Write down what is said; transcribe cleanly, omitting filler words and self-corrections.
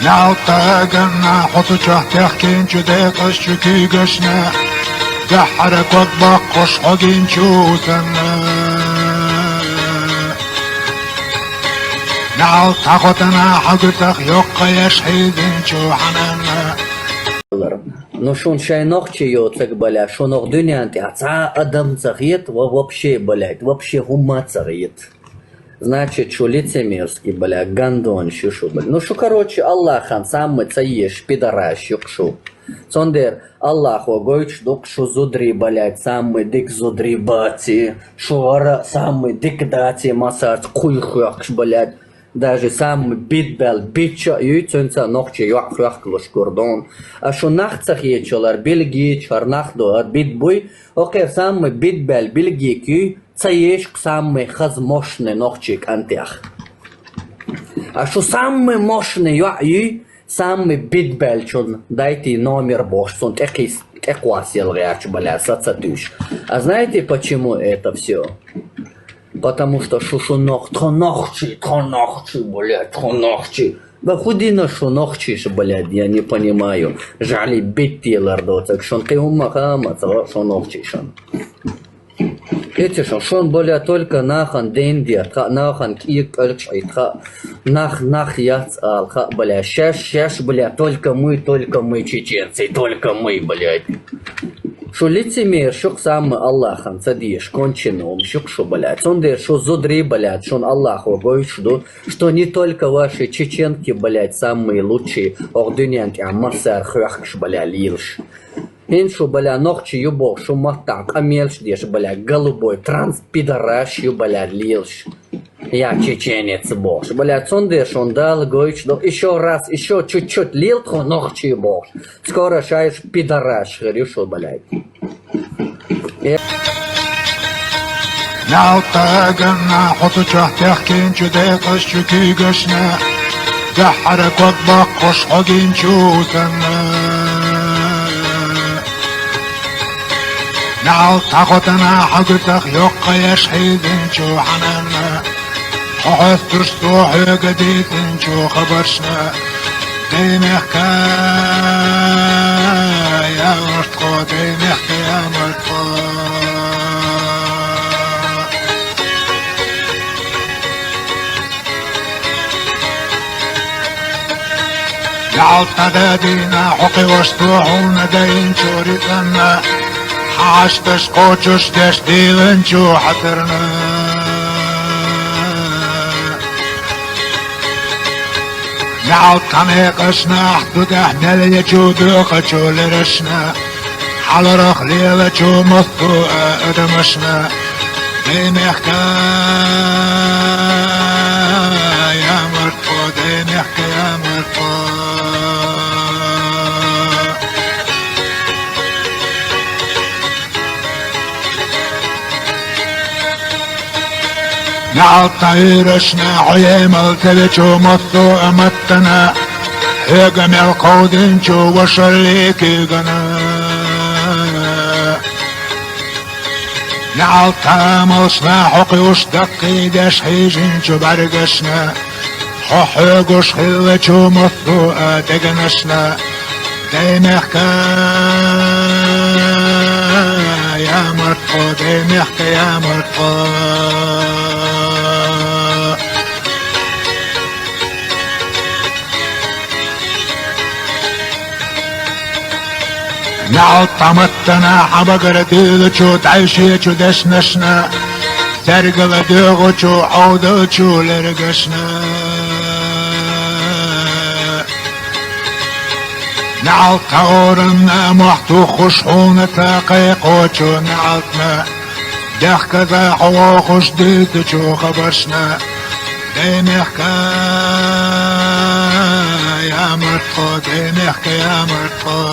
نعطاقنا حطو تحكين جديق الشكي قشنا دحرك وطبقش حقين شوثنا نعطاقتنا حقتك يقى يشحيدين شو حنانا. Ну шон шайнох чьёцак, бля, шонох дюнянти, а адам цагет, вообще, блядь, вообще гума цагет. Значит, что лицемерский, бля, гандон, шушу, бля. Ну шо, короче, Аллахан самый цаешь, пидораш, юкшу. Сондер, Аллаху гойч, док шо зудри, блядь, самый дик зудри бати, шо самый дик дати массаж, куйхуякш, блядь. Даже самый битбел, битча, юйцунца, нохче, юахуяхклош кордон. А шо нахцах ечолар, билги, чарнахдо, от битбуй, окей, самый битбел, билги, кюй, цаеш самый хазмошный нохчик антях. А шо самый мощный юй, самый битбел, чон, дайте номер бож, сон, эквасил рэч, бля, сацатуш. А знаете, почему это все? Потому что шушунох, тронохчи, блядь, тронохчи. Да худина шунохчиш, блядь, я не понимаю. Жали битти лардоцак, шон кеумахама, шунохчишан. Эти шон, блядь, только нахан денди, нахан кик, нах яц алха, блядь, щаш, блядь, только мы, чеченцы, только мы, блядь. Шо лицемер, шо сам Аллахан цадиш, конченом, шо, блядь. Сонде, шо зудри, блядь, шон Аллаху гойшду, что не только ваши чеченки, блядь, самые лучшие ордынянки, а массар храхш, блядь, лилш. Иншу, бля, ногчи юбок, шо матак, а мельш деш, бля, голубой, транспидораш, бля, лилш. Я чеченец бог, бля, сондеш, он дал гойч, еще раз, еще чуть-чуть лил, то ногчи бог. Скоро шаешь пидораш, решил, блядь. نعطاقنا حطو تحكين جديق الشكي قشنا دحرك وطبقش حقين شوثنا نعطاقتنا حقتك يقى يشحيدين شو حنانا حوث ترسوحي قديتين شو خبرشنا دينيحكا يا مرتقو دينيحكا يا مرتقو يعطى دينا حقي واشتوحونا دين شوريتنا حاشتش قوتش دش ديلن شو حترنا نعطى ميقشنا حدود احنا اللي جودوخ شو لرشنا حال رخ ليلة شو مصدو ادمشنا دينيحكا يا مرتقو دينيحكا يا مرتقو نعطيرشنا عيم التلجو مصو امتنا هيقم القودنجو وشريكي قنا نعطاملشنا حقيوش دقي داش حيجنجو برقشنا حقيقوش خلجو مصو ادقنشنا دينيحكا يا مرتقو دينيحكا يا مرتقو نعطمتنا حبقر ديلچو تعيشيچو دشنشنا ترقل ديغوچو عودوچو لرقشنا نعطورنا محتو خشحونا تاقيقوچو نعطنا دخكذا حوا خش ديتوچو خبرشنا دينيحكا يا مرتقو دينيحكا يا مرتقو